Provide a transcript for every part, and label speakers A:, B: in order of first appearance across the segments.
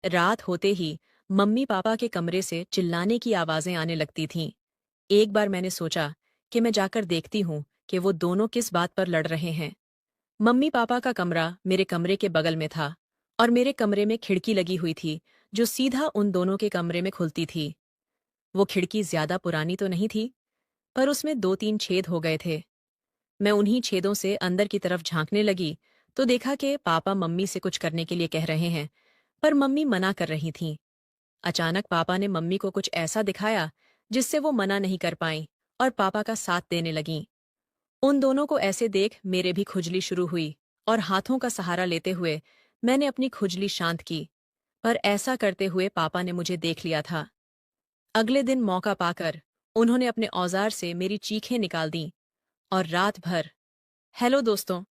A: रात होते ही mummy papa के कमरे से चिल्लाने की आवाजें आने लगती थीं। एक बार मैंने सोचा कि मैं जाकर देखती हूँ कि वो दोनों किस बात पर लड़ रहे हैं। मम्मी पापा का कमरा मेरे कमरे के बगल में था और मेरे कमरे में खिड़की लगी हुई थी जो सीधा उन दोनों के कमरे में खुलती थी। वो खिड़की ज्यादा पुरानी तो नहीं थी, पर उसमें दो तीन छेद हो गए थे। मैं उन्हीं छेदों से अंदर की तरफ झांकने लगी तो देखा कि पापा मम्मी से कुछ करने के लिए कह रहे हैं, पर मम्मी मना कर रही थीं। अचानक पापा ने मम्मी को कुछ ऐसा दिखाया जिससे वो मना नहीं कर पाईं और पापा का साथ देने लगीं। उन दोनों को ऐसे देख मेरे भी खुजली शुरू हुई और हाथों का सहारा लेते हुए मैंने अपनी खुजली शांत की, पर ऐसा करते हुए पापा ने मुझे देख लिया था। अगले दिन मौका पाकर उन्होंने अपने औजार से मेरी चीखें निकाल दीं और रात भर। हेलो दोस्तों,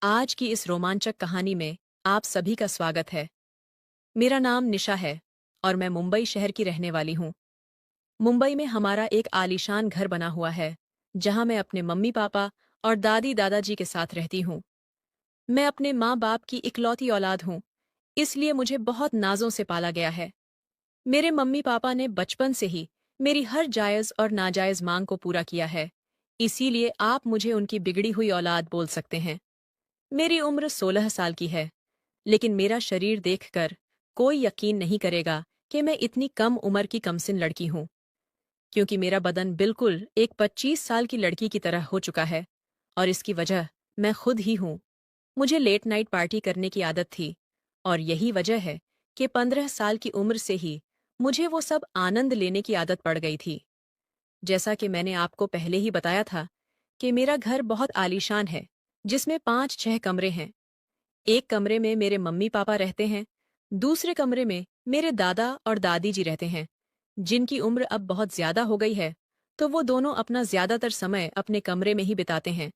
A: आज की इस रोमांचक कहानी में आप सभी का स्वागत है। मेरा नाम निशा है और मैं मुंबई शहर की रहने वाली हूँ। मुंबई में हमारा एक आलीशान घर बना हुआ है जहां मैं अपने मम्मी पापा और दादी दादाजी के साथ रहती हूँ। मैं अपने माँ बाप की इकलौती औलाद हूँ, इसलिए मुझे बहुत नाजों से पाला गया है। मेरे मम्मी पापा ने बचपन से ही मेरी हर जायज और नाजायज मांग को पूरा किया है, इसीलिए आप मुझे उनकी बिगड़ी हुई औलाद बोल सकते हैं। मेरी उम्र 16 साल की है, लेकिन मेरा शरीर देखकर कोई यकीन नहीं करेगा कि मैं इतनी कम उम्र की कमसिन लड़की हूँ, क्योंकि मेरा बदन बिल्कुल एक 25 साल की लड़की की तरह हो चुका है और इसकी वजह मैं खुद ही हूँ। मुझे लेट नाइट पार्टी करने की आदत थी और यही वजह है कि 15 साल की उम्र से ही मुझे वो सब आनंद लेने की आदत पड़ गई थी। जैसा कि मैंने आपको पहले ही बताया था कि मेरा घर बहुत आलीशान है, जिसमें 5-6 कमरे हैं। एक कमरे में मेरे मम्मी पापा रहते हैं, दूसरे कमरे में मेरे दादा और दादी जी रहते हैं, जिनकी उम्र अब बहुत ज्यादा हो गई है, तो वो दोनों अपना ज्यादातर समय अपने कमरे में ही बिताते हैं।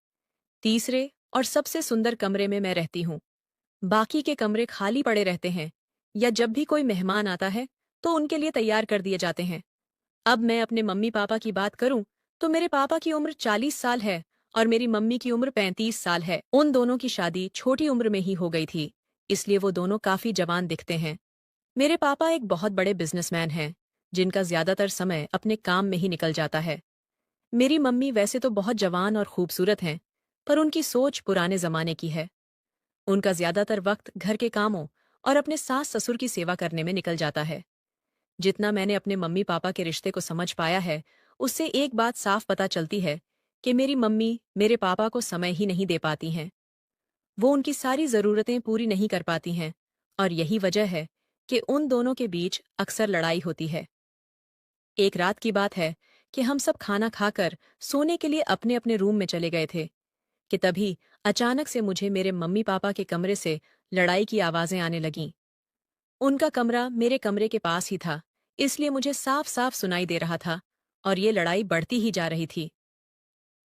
A: तीसरे और सबसे सुंदर कमरे में मैं रहती हूँ। बाकी के कमरे खाली पड़े रहते हैं या जब भी कोई मेहमान आता है तो उनके लिए तैयार कर दिए जाते हैं। अब मैं अपने मम्मी पापा की बात करूं तो मेरे पापा की उम्र 40 साल है और मेरी मम्मी की उम्र 35 साल है। उन दोनों की शादी छोटी उम्र में ही हो गई थी, इसलिए वो दोनों काफी जवान दिखते हैं। मेरे पापा एक बहुत बड़े बिजनेसमैन हैं, जिनका ज्यादातर समय अपने काम में ही निकल जाता है। मेरी मम्मी वैसे तो बहुत जवान और खूबसूरत हैं, पर उनकी सोच पुराने जमाने की है। उनका ज्यादातर वक्त घर के कामों और अपने सास ससुर की सेवा करने में निकल जाता है। जितना मैंने अपने मम्मी पापा के रिश्ते को समझ पाया है, उससे एक बात साफ पता चलती है कि मेरी मम्मी मेरे पापा को समय ही नहीं दे पाती हैं। वो उनकी सारी जरूरतें पूरी नहीं कर पाती हैं और यही वजह है कि उन दोनों के बीच अक्सर लड़ाई होती है। एक रात की बात है कि हम सब खाना खाकर सोने के लिए अपने अपने रूम में चले गए थे कि तभी अचानक से मुझे मेरे मम्मी पापा के कमरे से लड़ाई की आवाजें आने लगीं। उनका कमरा मेरे कमरे के पास ही था, इसलिए मुझे साफ साफ सुनाई दे रहा था और ये लड़ाई बढ़ती ही जा रही थी।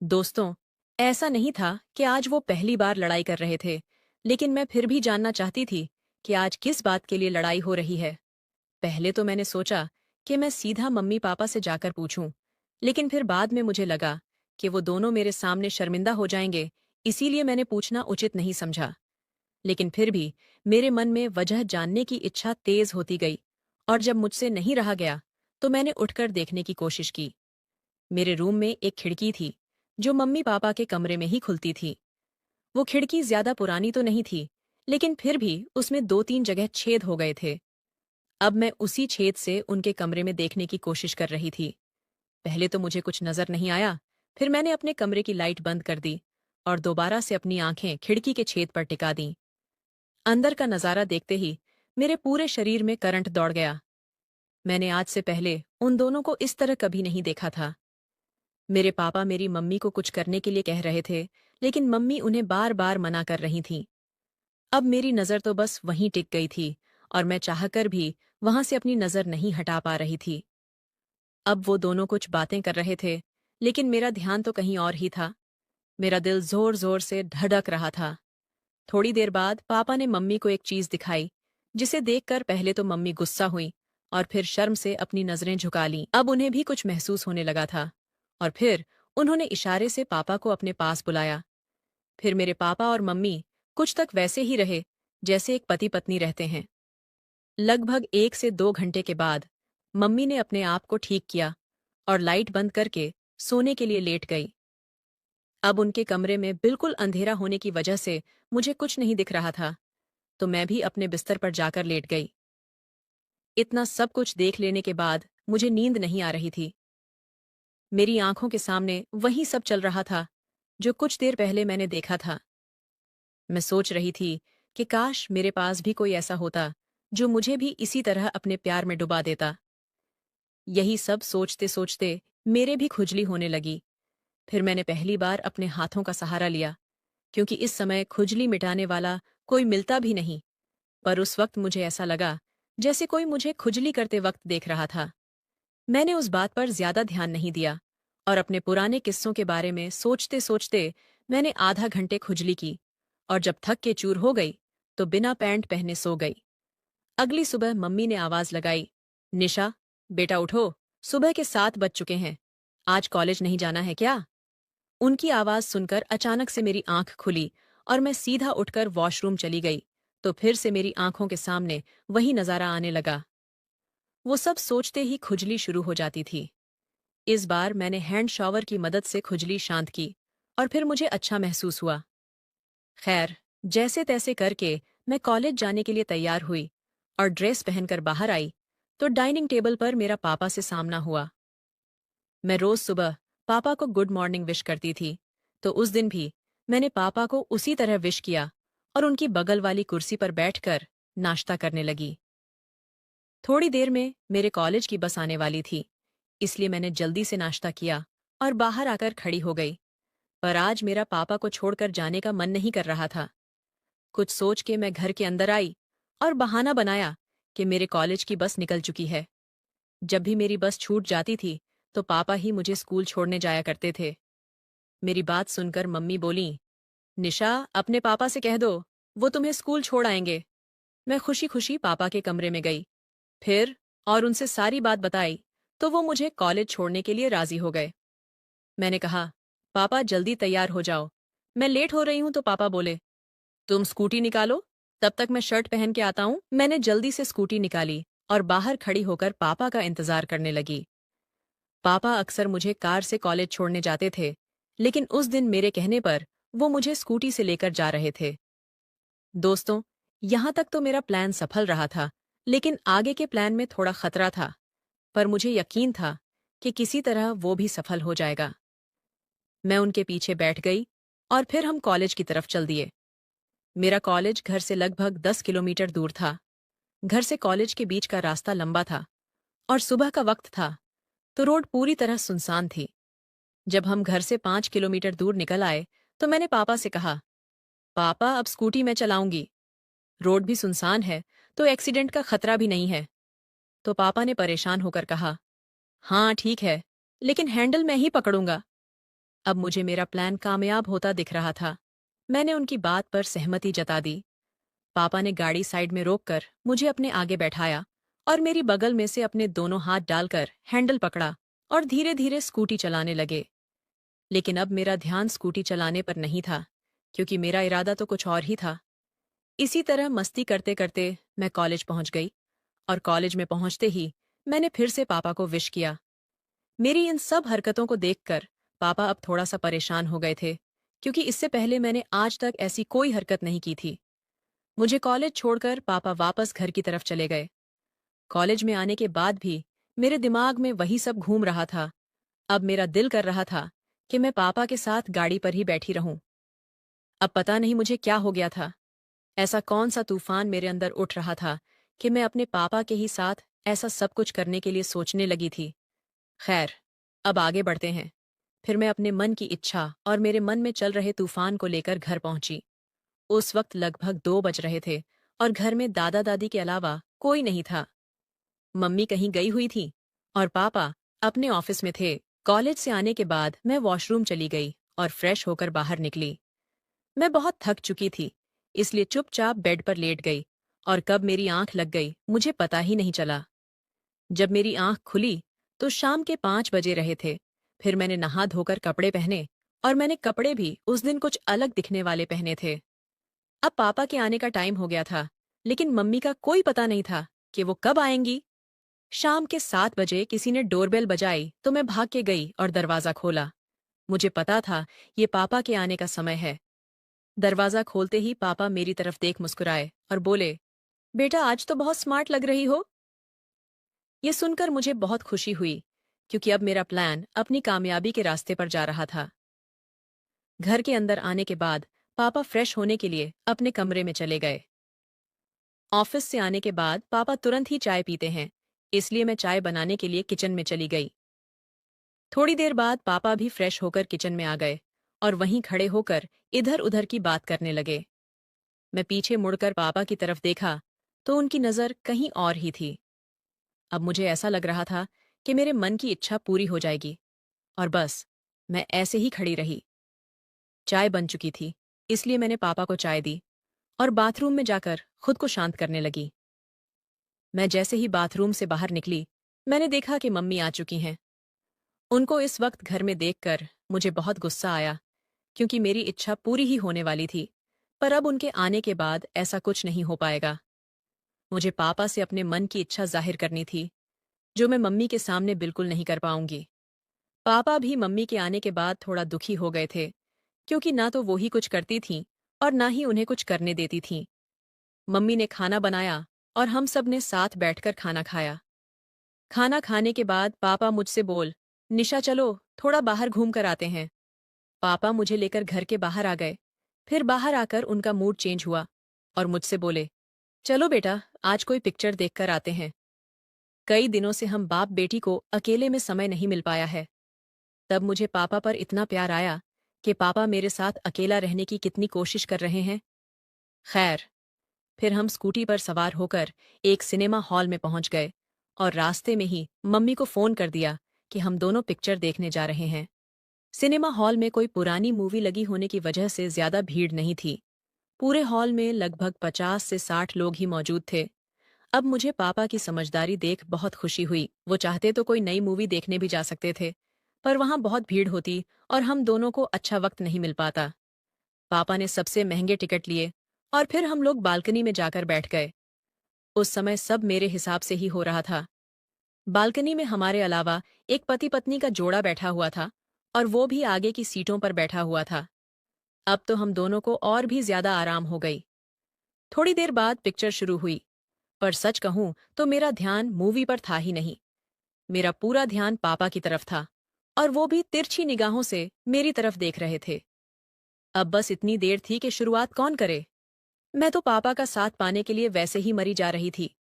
A: दोस्तों, ऐसा नहीं था कि आज वो पहली बार लड़ाई कर रहे थे, लेकिन मैं फिर भी जानना चाहती थी कि आज किस बात के लिए लड़ाई हो रही है। पहले तो मैंने सोचा कि मैं सीधा मम्मी पापा से जाकर पूछूं, लेकिन फिर बाद में मुझे लगा कि वो दोनों मेरे सामने शर्मिंदा हो जाएंगे, इसीलिए मैंने पूछना उचित नहीं समझा। लेकिन फिर भी मेरे मन में वजह जानने की इच्छा तेज होती गई और जब मुझसे नहीं रहा गया तो मैंने उठकर देखने की कोशिश की। मेरे रूम में एक खिड़की थी जो मम्मी पापा के कमरे में ही खुलती थी। वो खिड़की ज्यादा पुरानी तो नहीं थी, लेकिन फिर भी उसमें दो तीन जगह छेद हो गए थे। अब मैं उसी छेद से उनके कमरे में देखने की कोशिश कर रही थी। पहले तो मुझे कुछ नजर नहीं आया, फिर मैंने अपने कमरे की लाइट बंद कर दी और दोबारा से अपनी आंखें खिड़की के छेद पर टिका दी। अंदर का नजारा देखते ही मेरे पूरे शरीर में करंट दौड़ गया। मैंने आज से पहले उन दोनों को इस तरह कभी नहीं देखा था। मेरे पापा मेरी मम्मी को कुछ करने के लिए कह रहे थे, लेकिन मम्मी उन्हें बार बार मना कर रही थीं। अब मेरी नजर तो बस वहीं टिक गई थी और मैं चाहकर भी वहां से अपनी नजर नहीं हटा पा रही थी। अब वो दोनों कुछ बातें कर रहे थे, लेकिन मेरा ध्यान तो कहीं और ही था। मेरा दिल जोर जोर से धड़क रहा था। थोड़ी देर बाद पापा ने मम्मी को एक चीज दिखाई, जिसे देखकर पहले तो मम्मी गुस्सा हुई और फिर शर्म से अपनी नजरें झुका लीं। अब उन्हें भी कुछ महसूस होने लगा था और फिर उन्होंने इशारे से पापा को अपने पास बुलाया। फिर मेरे पापा और मम्मी कुछ तक वैसे ही रहे जैसे एक पति पत्नी रहते हैं। लगभग 1 से 2 घंटे के बाद मम्मी ने अपने आप को ठीक किया और लाइट बंद करके सोने के लिए लेट गई। अब उनके कमरे में बिल्कुल अंधेरा होने की वजह से मुझे कुछ नहीं दिख रहा था, तो मैं भी अपने बिस्तर पर जाकर लेट गई। इतना सब कुछ देख लेने के बाद मुझे नींद नहीं आ रही थी। मेरी आंखों के सामने वही सब चल रहा था जो कुछ देर पहले मैंने देखा था। मैं सोच रही थी कि काश मेरे पास भी कोई ऐसा होता जो मुझे भी इसी तरह अपने प्यार में डुबा देता। यही सब सोचते सोचते मेरे भी खुजली होने लगी। फिर मैंने पहली बार अपने हाथों का सहारा लिया, क्योंकि इस समय खुजली मिटाने वाला कोई मिलता भी नहीं। पर उस वक्त मुझे ऐसा लगा जैसे कोई मुझे खुजली करते वक्त देख रहा था। मैंने उस बात पर ज्यादा ध्यान नहीं दिया और अपने पुराने किस्सों के बारे में सोचते सोचते मैंने आधा घंटे खुजली की और जब थक के चूर हो गई तो बिना पैंट पहने सो गई। अगली सुबह मम्मी ने आवाज लगाई, निशा, बेटा उठो, सुबह के 7 बज चुके हैं। आज कॉलेज नहीं जाना है क्या? उनकी आवाज सुनकर अचानक से मेरी आंख खुली और मैं सीधा उठकर वॉशरूम चली गई, तो फिर से मेरी आंखों के सामने वही नजारा आने लगा। वो सब सोचते ही खुजली शुरू हो जाती थी। इस बार मैंने हैंड शॉवर की मदद से खुजली शांत की और फिर मुझे अच्छा महसूस हुआ। खैर, जैसे तैसे करके मैं कॉलेज जाने के लिए तैयार हुई और ड्रेस पहनकर बाहर आई तो डाइनिंग टेबल पर मेरा पापा से सामना हुआ। मैं रोज सुबह पापा को गुड मॉर्निंग विश करती थी, तो उस दिन भी मैंने पापा को उसी तरह विश किया और उनकी बगल वाली कुर्सी पर बैठकर नाश्ता करने लगी। थोड़ी देर में मेरे कॉलेज की बस आने वाली थी, इसलिए मैंने जल्दी से नाश्ता किया और बाहर आकर खड़ी हो गई। पर आज मेरा पापा को छोड़कर जाने का मन नहीं कर रहा था। कुछ सोच के मैं घर के अंदर आई और बहाना बनाया कि मेरे कॉलेज की बस निकल चुकी है। जब भी मेरी बस छूट जाती थी तो पापा ही मुझे स्कूल छोड़ने जाया करते थे। मेरी बात सुनकर मम्मी बोली, निशा, अपने पापा से कह दो, वो तुम्हें स्कूल छोड़ आएंगे। मैं खुशी खुशी पापा के कमरे में गई, फिर और उनसे सारी बात बताई तो वो मुझे कॉलेज छोड़ने के लिए राजी हो गए। मैंने कहा, पापा जल्दी तैयार हो जाओ, मैं लेट हो रही हूं। तो पापा बोले, तुम स्कूटी निकालो, तब तक मैं शर्ट पहन के आता हूं। मैंने जल्दी से स्कूटी निकाली और बाहर खड़ी होकर पापा का इंतजार करने लगी। पापा अक्सर मुझे कार से कॉलेज छोड़ने जाते थे, लेकिन उस दिन मेरे कहने पर वो मुझे स्कूटी से लेकर जा रहे थे। दोस्तों, यहां तक तो मेरा प्लान सफल रहा था, लेकिन आगे के प्लान में थोड़ा खतरा था, पर मुझे यकीन था कि किसी तरह वो भी सफल हो जाएगा। मैं उनके पीछे बैठ गई और फिर हम कॉलेज की तरफ चल दिए। मेरा कॉलेज घर से लगभग 10 किलोमीटर दूर था। घर से कॉलेज के बीच का रास्ता लंबा था और सुबह का वक्त था, तो रोड पूरी तरह सुनसान थी। जब हम घर से 5 किलोमीटर दूर निकल आए तो मैंने पापा से कहा, पापा, अब स्कूटी मैं चलाऊंगी। रोड भी सुनसान है तो एक्सीडेंट का खतरा भी नहीं है। तो पापा ने परेशान होकर कहा, हाँ ठीक है, लेकिन हैंडल मैं ही पकड़ूंगा। अब मुझे मेरा प्लान कामयाब होता दिख रहा था। मैंने उनकी बात पर सहमति जता दी। पापा ने गाड़ी साइड में रोककर मुझे अपने आगे बैठाया और मेरी बगल में से अपने दोनों हाथ डालकर हैंडल पकड़ा और धीरे धीरे स्कूटी चलाने लगे। लेकिन अब मेरा ध्यान स्कूटी चलाने पर नहीं था, क्योंकि मेरा इरादा तो कुछ और ही था। इसी तरह मस्ती करते करते मैं कॉलेज पहुंच गई और कॉलेज में पहुंचते ही मैंने फिर से पापा को विश किया। मेरी इन सब हरकतों को देखकर पापा अब थोड़ा सा परेशान हो गए थे, क्योंकि इससे पहले मैंने आज तक ऐसी कोई हरकत नहीं की थी। मुझे कॉलेज छोड़कर पापा वापस घर की तरफ चले गए। कॉलेज में आने के बाद भी मेरे दिमाग में वही सब घूम रहा था। अब मेरा दिल कर रहा था कि मैं पापा के साथ गाड़ी पर ही बैठी रहूं। अब पता नहीं मुझे क्या हो गया था। ऐसा कौन सा तूफान मेरे अंदर उठ रहा था कि मैं अपने पापा के ही साथ ऐसा सब कुछ करने के लिए सोचने लगी थी। खैर, अब आगे बढ़ते हैं। फिर मैं अपने मन की इच्छा और मेरे मन में चल रहे तूफान को लेकर घर पहुंची। उस वक्त लगभग 2 बज रहे थे और घर में दादा दादी के अलावा कोई नहीं था। मम्मी कहीं गई हुई थी और पापा अपने ऑफिस में थे। कॉलेज से आने के बाद मैं वॉशरूम चली गई और फ्रेश होकर बाहर निकली। मैं बहुत थक चुकी थी, इसलिए चुपचाप बेड पर लेट गई और कब मेरी आंख लग गई मुझे पता ही नहीं चला। जब मेरी आंख खुली तो शाम के 5 बजे रहे थे। फिर मैंने नहा धोकर कपड़े पहने और मैंने कपड़े भी उस दिन कुछ अलग दिखने वाले पहने थे। अब पापा के आने का टाइम हो गया था, लेकिन मम्मी का कोई पता नहीं था कि वो कब आएंगी। शाम के 7 बजे किसी ने डोरबेल बजाई तो मैं भाग के गई और दरवाजा खोला। मुझे पता था ये पापा के आने का समय है। दरवाजा खोलते ही पापा मेरी तरफ देख मुस्कुराए और बोले, बेटा आज तो बहुत स्मार्ट लग रही हो। ये सुनकर मुझे बहुत खुशी हुई, क्योंकि अब मेरा प्लान अपनी कामयाबी के रास्ते पर जा रहा था। घर के अंदर आने के बाद पापा फ्रेश होने के लिए अपने कमरे में चले गए। ऑफिस से आने के बाद पापा तुरंत ही चाय पीते हैं, इसलिए मैं चाय बनाने के लिए किचन में चली गई। थोड़ी देर बाद पापा भी फ्रेश होकर किचन में आ गए और वहीं खड़े होकर इधर उधर की बात करने लगे। मैं पीछे मुड़कर पापा की तरफ देखा तो उनकी नजर कहीं और ही थी। अब मुझे ऐसा लग रहा था कि मेरे मन की इच्छा पूरी हो जाएगी, और बस मैं ऐसे ही खड़ी रही। चाय बन चुकी थी, इसलिए मैंने पापा को चाय दी और बाथरूम में जाकर खुद को शांत करने लगी। मैं जैसे ही बाथरूम से बाहर निकली, मैंने देखा कि मम्मी आ चुकी हैं। उनको इस वक्त घर में देखकर मुझे बहुत गुस्सा आया, क्योंकि मेरी इच्छा पूरी ही होने वाली थी। पर अब उनके आने के बाद ऐसा कुछ नहीं हो पाएगा। मुझे पापा से अपने मन की इच्छा जाहिर करनी थी, जो मैं मम्मी के सामने बिल्कुल नहीं कर पाऊंगी। पापा भी मम्मी के आने के बाद थोड़ा दुखी हो गए थे, क्योंकि ना तो वो ही कुछ करती थीं और ना ही उन्हें कुछ करने देती थीं। मम्मी ने खाना बनाया और हम सब ने साथ बैठकर खाना खाया। खाना खाने के बाद पापा मुझसे बोल, निशा चलो थोड़ा बाहर घूम कर आते हैं। पापा मुझे लेकर घर के बाहर आ गए। फिर बाहर आकर उनका मूड चेंज हुआ और मुझसे बोले, चलो बेटा आज कोई पिक्चर देखकर आते हैं। कई दिनों से हम बाप बेटी को अकेले में समय नहीं मिल पाया है। तब मुझे पापा पर इतना प्यार आया कि पापा मेरे साथ अकेला रहने की कितनी कोशिश कर रहे हैं। खैर, फिर हम स्कूटी पर सवार होकर एक सिनेमा हॉल में पहुंच गए और रास्ते में ही मम्मी को फोन कर दिया कि हम दोनों पिक्चर देखने जा रहे हैं। सिनेमा हॉल में कोई पुरानी मूवी लगी होने की वजह से ज्यादा भीड़ नहीं थी। पूरे हॉल में लगभग 50 से 60 लोग ही मौजूद थे। अब मुझे पापा की समझदारी देख बहुत खुशी हुई। वो चाहते तो कोई नई मूवी देखने भी जा सकते थे, पर वहां बहुत भीड़ होती और हम दोनों को अच्छा वक्त नहीं मिल पाता। पापा ने सबसे महंगे टिकट लिए और फिर हम लोग बालकनी में जाकर बैठ गए। उस समय सब मेरे हिसाब से ही हो रहा था। बालकनी में हमारे अलावा एक पति पत्नी का जोड़ा बैठा हुआ था और वो भी आगे की सीटों पर बैठा हुआ था। अब तो हम दोनों को और भी ज्यादा आराम हो गई। थोड़ी देर बाद पिक्चर शुरू हुई, पर सच कहूं तो मेरा ध्यान मूवी पर था ही नहीं। मेरा पूरा ध्यान पापा की तरफ था और वो भी तिरछी निगाहों से मेरी तरफ देख रहे थे। अब बस इतनी देर थी कि शुरुआत कौन करे। मैं तो पापा का साथ पाने के लिए वैसे ही मरी जा रही थी,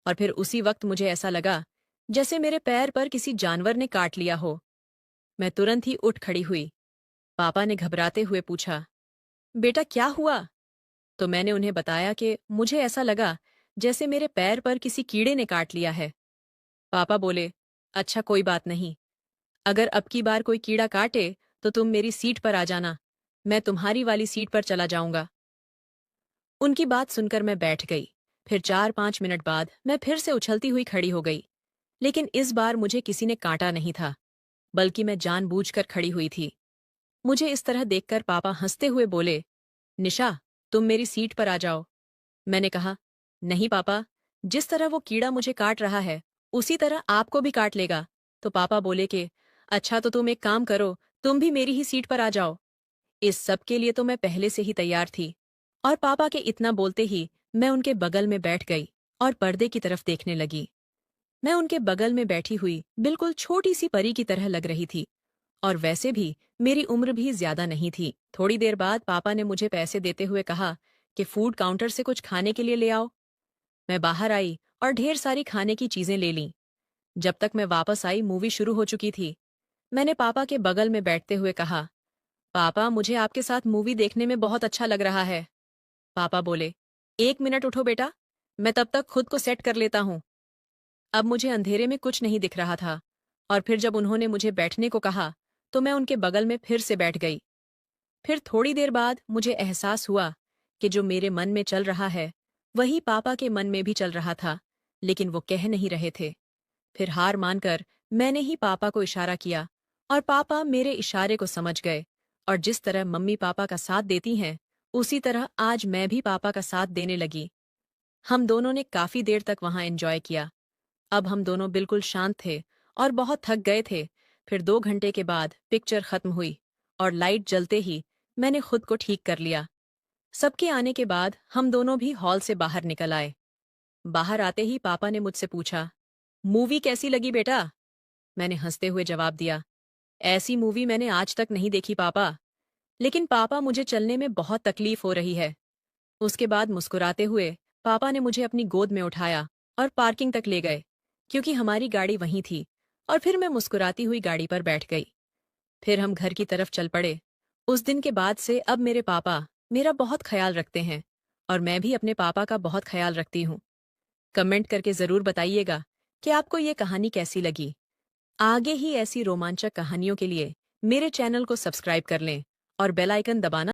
A: और फिर उसी वक्त मुझे ऐसा लगा जैसे मेरे पैर पर किसी जानवर ने काट लिया हो। मैं तुरंत ही उठ खड़ी हुई। पापा ने घबराते हुए पूछा, बेटा क्या हुआ? तो मैंने उन्हें बताया कि मुझे ऐसा लगा जैसे मेरे पैर पर किसी कीड़े ने काट लिया है। पापा बोले, अच्छा कोई बात नहीं, अगर अब की बार कोई कीड़ा काटे तो तुम मेरी सीट पर आ जाना, मैं तुम्हारी वाली सीट पर चला जाऊंगा। उनकी बात सुनकर मैं बैठ गई। फिर 4-5 मिनट बाद मैं फिर से उछलती हुई खड़ी हो गई, लेकिन इस बार मुझे किसी ने काटा नहीं था, बल्कि मैं जानबूझकर खड़ी हुई थी। मुझे इस तरह देखकर पापा हंसते हुए बोले, निशा तुम मेरी सीट पर आ जाओ। मैंने कहा, नहीं पापा, जिस तरह वो कीड़ा मुझे काट रहा है उसी तरह आपको भी काट लेगा। तो पापा बोले कि अच्छा तो तुम एक काम करो, तुम भी मेरी ही सीट पर आ जाओ। इस सब के लिए तो मैं पहले से ही तैयार थी, और पापा के इतना बोलते ही मैं उनके बगल में बैठ गई और पर्दे की तरफ देखने लगी। मैं उनके बगल में बैठी हुई बिल्कुल छोटी सी परी की तरह लग रही थी, और वैसे भी मेरी उम्र भी ज्यादा नहीं थी। थोड़ी देर बाद पापा ने मुझे पैसे देते हुए कहा कि फूड काउंटर से कुछ खाने के लिए ले आओ। मैं बाहर आई और ढेर सारी खाने की चीजें ले लीं। जब तक मैं वापस आई मूवी शुरू हो चुकी थी। मैंने पापा के बगल में बैठते हुए कहा, पापा मुझे आपके साथ मूवी देखने में बहुत अच्छा लग रहा है। पापा बोले, 1 मिनट उठो बेटा, मैं तब तक खुद को सेट कर लेता हूँ। अब मुझे अंधेरे में कुछ नहीं दिख रहा था, और फिर जब उन्होंने मुझे बैठने को कहा तो मैं उनके बगल में फिर से बैठ गई। फिर थोड़ी देर बाद मुझे एहसास हुआ कि जो मेरे मन में चल रहा है वही पापा के मन में भी चल रहा था, लेकिन वो कह नहीं रहे थे। फिर हार मानकर मैंने ही पापा को इशारा किया, और पापा मेरे इशारे को समझ गए, और जिस तरह मम्मी पापा का साथ देती हैं उसी तरह आज मैं भी पापा का साथ देने लगी। हम दोनों ने काफी देर तक वहां एंजॉय किया। अब हम दोनों बिल्कुल शांत थे और बहुत थक गए थे। फिर 2 घंटे के बाद पिक्चर खत्म हुई और लाइट जलते ही मैंने खुद को ठीक कर लिया। सबके आने के बाद हम दोनों भी हॉल से बाहर निकल आए। बाहर आते ही पापा ने मुझसे पूछा, मूवी कैसी लगी बेटा? मैंने हंसते हुए जवाब दिया, ऐसी मूवी मैंने आज तक नहीं देखी पापा। लेकिन पापा मुझे चलने में बहुत तकलीफ हो रही है। उसके बाद मुस्कुराते हुए पापा ने मुझे अपनी गोद में उठाया और पार्किंग तक ले गए, क्योंकि हमारी गाड़ी वहीं थी। और फिर मैं मुस्कुराती हुई गाड़ी पर बैठ गई। फिर हम घर की तरफ चल पड़े। उस दिन के बाद से अब मेरे पापा मेरा बहुत ख्याल रखते हैं और मैं भी अपने पापा का बहुत ख्याल रखती हूँ। कमेंट करके ज़रूर बताइएगा कि आपको ये कहानी कैसी लगी। आगे ही ऐसी रोमांचक कहानियों के लिए मेरे चैनल को सब्सक्राइब कर लें और बेल आइकन दबाना